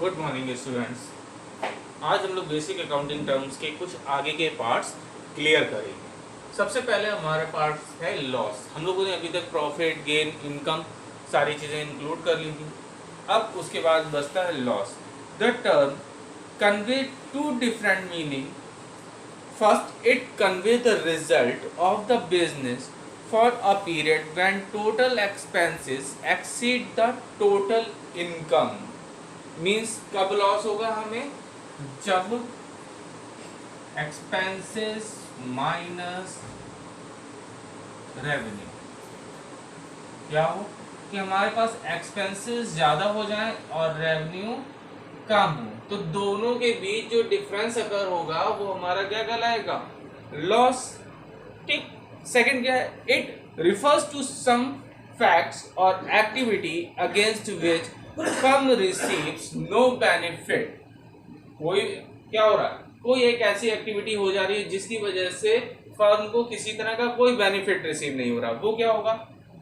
Good morning students. आज हम लोग बेसिक अकाउंटिंग टर्म्स के कुछ आगे के पार्ट्स क्लियर करेंगे। सबसे पहले हमारे पार्ट्स है लॉस। हम लोगों ने अभी तक प्रॉफिट, गेन, इनकम सारी चीज़ें इंक्लूड कर ली थी। अब उसके बाद बचता है loss. The term convey two different meaning. First, it conveys the result of the business for a period when total expenses exceed the total income. Means कब लॉस होगा हमें? जब expenses माइनस रेवेन्यू क्या हो कि हमारे पास एक्सपेंसेस ज़्यादा हो जाए और रेवेन्यू कम हो, तो दोनों के बीच जो डिफरेंस अगर होगा वो हमारा क्या कहलाएगा? लॉस। ठीक। सेकंड क्या है? It refers to some facts और activity against which firm receives no benefit. कोई क्या हो रहा है? कोई एक ऐसी एक्टिविटी हो जा रही है जिसकी वजह से फर्म को किसी तरह का कोई बेनिफिट रिसीव नहीं हो रहा, वो क्या होगा?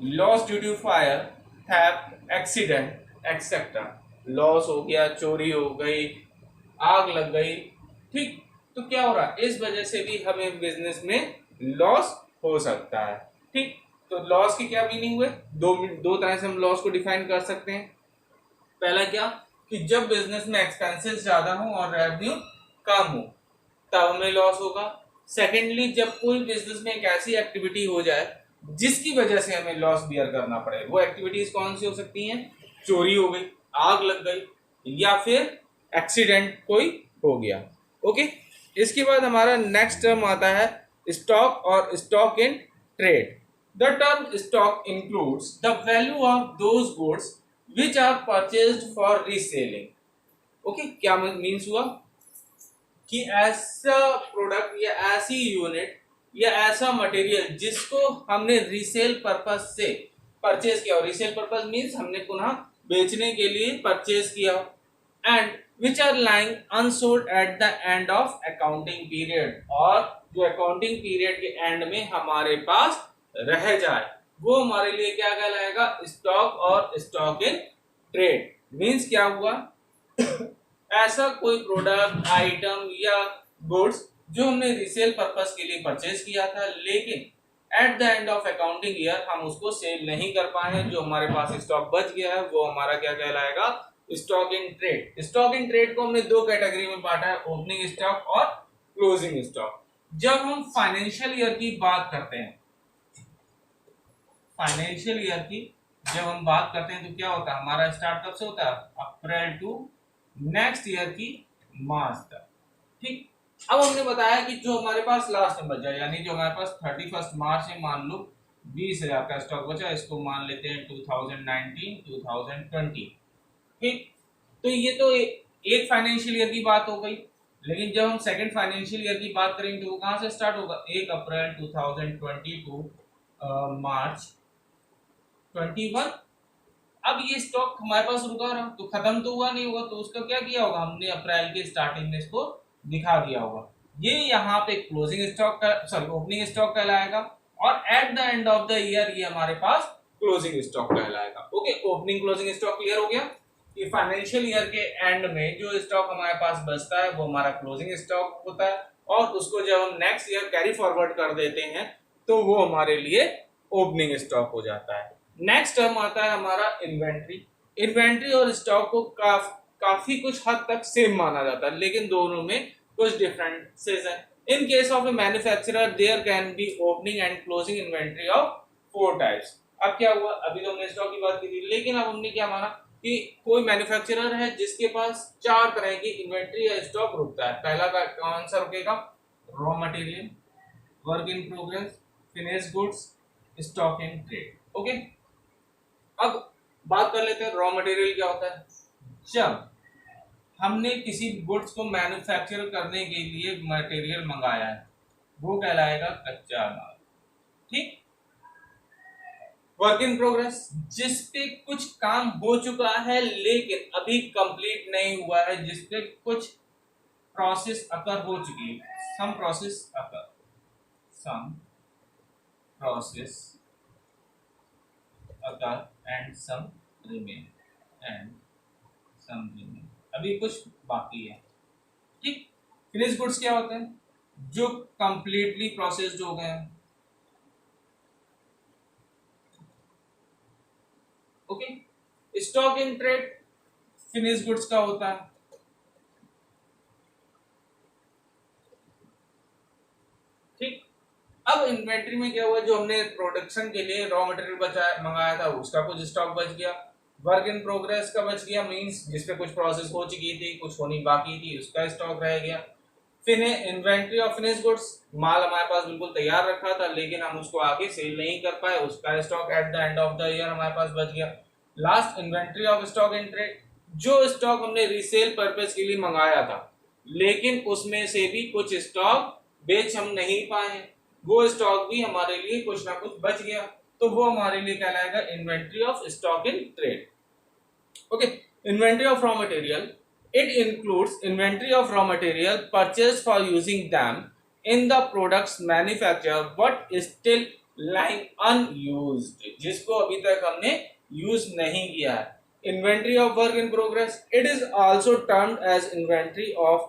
Loss due to fire, theft, accident etcetera. Loss हो गया, चोरी हो गई, आग लग गई। ठीक। तो क्या हो रहा है? इस वजह से भी हमें बिजनेस में लॉस हो सकता है। ठीक। तो लॉस की क्या मीनिंग हुए? दो तरह से हम लॉस को डिफाइन कर सकते हैं। पहला क्या कि जब बिजनेस में एक्सपेंसेस ज्यादा हो और रेवेन्यू कम हो तब हमें लॉस होगा। सेकेंडली, जब कोई बिजनेस में एक ऐसी एक्टिविटी हो जाए जिसकी वजह से हमें लॉस बियर करना पड़े। वो एक्टिविटीज कौन सी हो सकती हैं? चोरी हो गई, आग लग गई, या फिर एक्सीडेंट कोई हो गया। ओके। इसके बाद हमारा नेक्स्ट टर्म आता है स्टॉक और stock in trade. The term stock includes the value of those goods which are purchased for reselling. Okay. क्या मीन्स हुआ कि ऐसा प्रोडक्ट या ऐसी यूनिट या ऐसा मटेरियल जिसको हमने रीसेल पर्पस से परचेज किया, और रीसेल पर्पस मींस हमने पुनः बेचने के लिए परचेज किया, and which are lying unsold at the end of accounting period, और जो अकाउंटिंग पीरियड के एंड में हमारे पास रह जाए वो हमारे लिए क्या कहलाएगा? स्टॉक और स्टॉक इन ट्रेड। मींस क्या हुआ? ऐसा कोई प्रोडक्ट, आइटम या गुड्स जो हमने रीसेल पर्पस के लिए परचेज किया था, लेकिन eight the end of accounting year हम उसको सेल नहीं कर पाए हैं, जो हमारे पास स्टॉक बच गया है, वो हमारा क्या कहलाएगा? Stock in trade. Stock in trade को हमने दो कैटेगरी में बांटा है, ओपनिंग स्टॉक और क्लोजिंग स्टॉक। जब हम फाइनेंशियल ईयर की बात करते हैं, फाइनेंशियल ईयर की जब हम बात करते हैं तो क्या होता है? हमारा स्टार्ट कब से होता है? अप्रैल टू नेक्स्ट ईयर की मार्च तक। ठीक। अब हमने बताया कि जो हमारे पास लास्ट में बचा, यानी जो हमारे पास 31 मार्च है, मान लो 20,000 का स्टॉक बचा, इसको मान लेते हैं 2019 2020। ठीक। तो ये तो एक फाइनेंशियल ईयर की बात हो गई, लेकिन जब हम सेकंड फाइनेंशियल ईयर की बात करेंगे तो वो कहां से स्टार्ट होगा? 1 अप्रैल 2020 टू मार्च 21। अब ये स्टॉक हमारे पास रुका रहा तो खत्म तो हुआ नहीं होगा, तो उसका क्या किया होगा? हमने अप्रैल के स्टार्टिंग में इसको दिखा दिया होगा। ये यहाँ पे क्लोजिंग स्टॉक का, सॉरी, ओपनिंग स्टॉक कहलाएगा, और eight the end of the year ये हमारे पास क्लोजिंग स्टॉक कहलाएगा। Okay. Opening closing stock clear हो गया कि फाइनेंशियल ईयर के एंड में जो स्टॉक हमारे पास बचता है वो हमारा क्लोजिंग स्टॉक होता है, और उसको जब हम नेक्स्ट ईयर कैरी फॉरवर्ड कर देते हैं तो वो हमारे लिए ओपनिंग स्टॉक हो जाता है। नेक्स्ट टर्म आता है हमारा इन्वेंट्री। इन्वेंट्री और स्टॉक को काफी कुछ हद तक सेम माना जाता है, लेकिन दोनों में कुछ डिफरेंसेस हैं। In case of a manufacturer there can be opening and closing inventory of 4 types. अब क्या हुआ? अभी तो हमने स्टॉक की बात की थी, लेकिन अब हमने क्या माना कि कोई मैन्युफैक्चरर है जिसके पास 4 तरह की इन्वेंट्री या स्टॉक रुकता है। पहला का कौन सा रुकेगा? Raw material, work in progress, finish goods, stock in trade. Okay. अब बात कर लेते हैं रॉ मटेरियल क्या होता है। जब हमने किसी गुड्स को मैन्युफैक्चर करने के लिए मटेरियल मंगाया है वो कहलाएगा कच्चा माल। ठीक। वर्क इन प्रोग्रेस, जिस पे कुछ काम हो चुका है लेकिन अभी कंप्लीट नहीं हुआ है, जिस पे कुछ प्रोसेस अकर हो चुकी है, some process occur, some process occur and some remain, and some remain. अभी कुछ बाकी है। ठीक, फिनिश गुड्स क्या होते हैं? जो कंप्लीटली प्रोसेस्ड हो गए हैं। Okay, stock in trade finish goods का होता है। ठीक, अब इन्वेंट्री में क्या हुआ, जो हमने प्रोडक्शन के लिए रॉ मटेरियल बचाया मंगाया था उसका कुछ स्टॉक बच गया। वर्क इन प्रोग्रेस का बच गया, मींस जिसपे कुछ प्रोसेस हो चुकी थी, कुछ होनी बाकी थी, उसका स्टॉक रह गया। फिर इन्वेंट्री ऑफ फिनिश गुड्स, माल हमारे पास बिल्कुल तैयार रखा था लेकिन हम उसको आगे सेल नहीं कर पाए, उसका stock at the end of the year हमारे पास बच गया। Last, inventory of stock in trade, जो स्टॉक हमने रीसेल पर्पस के लिए मंगाया था लेकिन उसमें से भी कुछ स्टॉक बेच हम नहीं पाए, वो स्टॉक भी हमारे लिए कुछ ना कुछ बच गया, तो वो हमारे लिए कहलाएगा inventory of stock in trade. Okay, inventory of raw material, it includes inventory of raw material purchased for using them in the products manufactured but is still lying unused, जिसको अभी तक हमने यूज नहीं किया है। Inventory of work in progress, it is also termed as inventory of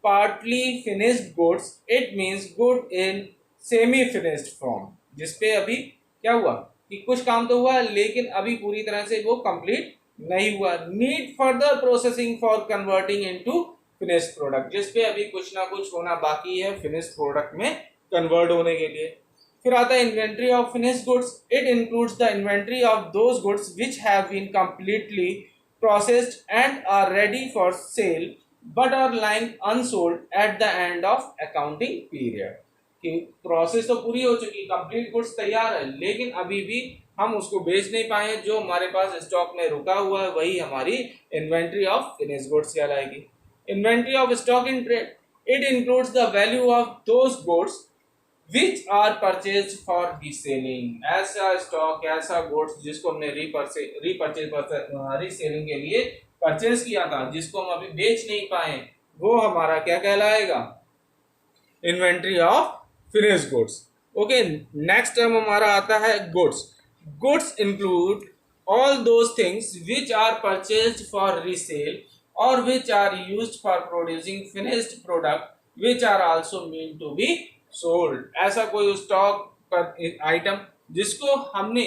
partly finished goods, it means good in semi finished form, जिसपे अभी क्या हुआ कि कुछ काम तो हुआ लेकिन अभी पूरी तरह से वो कंप्लीट नहीं हुआ। Need further processing for converting into finished product, जिसपे अभी कुछ ना कुछ होना बाकी है फिनिश्ड प्रोडक्ट में कन्वर्ट होने के लिए। फिर आता है inventory of finished goods, it includes the inventory of those goods which have been completely processed and are ready for sale but are lying unsold at the end of accounting period, कि process तो पूरी हो चुकी, complete goods तैयार है लेकिन अभी भी हम उसको बेच नहीं पाए, जो हमारे पास स्टॉक में रुका हुआ है वही हमारी इन्वेंट्री ऑफ फिनिश गुड्स कहलाएगी। Inventory of stock in trade, it includes the value of those goods which are purchased for reselling, ऐसा स्टॉक ऐसा गुड्स जिसको हमने रीसेलिंग के लिए परचेज किया था जिसको हम अभी बेच नहीं पाए, वो हमारा क्या कहलाएगा, inventory of finish goods. Okay, next term हमारा आता है goods. Goods include all those things which are purchased for resale or which are used for producing finished product which are also meant to be sold, ऐसा कोई stock item जिसको हमने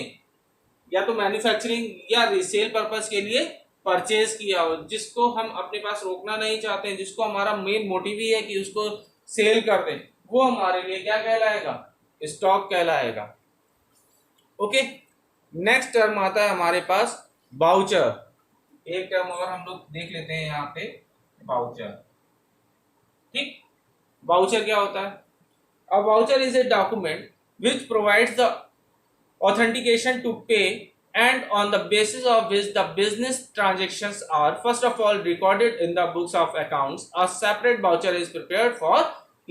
या तो manufacturing या रीसेल पर्पस के लिए purchase किया हो, जिसको हम अपने पास रोकना नहीं चाहते हैं, जिसको हमारा मेन मोटिव ही है कि उसको सेल कर दें, वो हमारे लिए क्या कहलाएगा, स्टॉक कहलाएगा। ओके, नेक्स्ट टर्म आता है हमारे पास वाउचर। एक टर्म और हम लोग देख लेते हैं यहाँ पे, वाउचर। ठीक, वाउचर क्या होता है? अ voucher is a document which provides the authentication to pay and on the basis of which the business transactions are first of all recorded in the books of accounts. A separate voucher is prepared for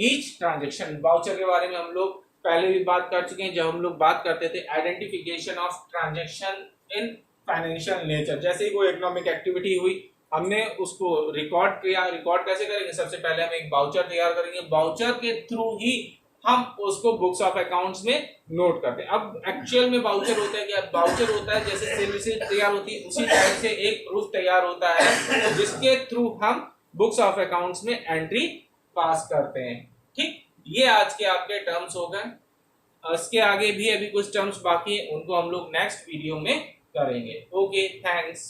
each transaction. voucher के बारे में हम लोग पहले भी बात कर चुके हैं जब हम लोग बात करते थे identification of transaction in financial nature. जैसे ही कोई इकोनॉमिक एक्टिविटी हुई हमने उसको रिकॉर्ड किया, रिकॉर्ड कैसे करेंगे, सबसे पहले हम एक वाउचर तैयार करेंगे, वाउचर के थ्रू ही हम उसको बुक्स ऑफ अकाउंट्स में नोट करते हैं। अब एक्चुअल में वाउचर होता है क्या? वाउचर होता है जैसे सेल रिसीट तैयार होती है उसी टाइप से एक प्रूफ तैयार होता है जिसके थ्रू हम बुक्स ऑफ अकाउंट्स में एंट्री पास करते हैं। ठीक, ये आज के आपके टर्म्स हो गए। इसके आगे भी अभी कुछ टर्म्स बाकी है, उनको हम लोग नेक्स्ट वीडियो में करेंगे। Okay, thanks.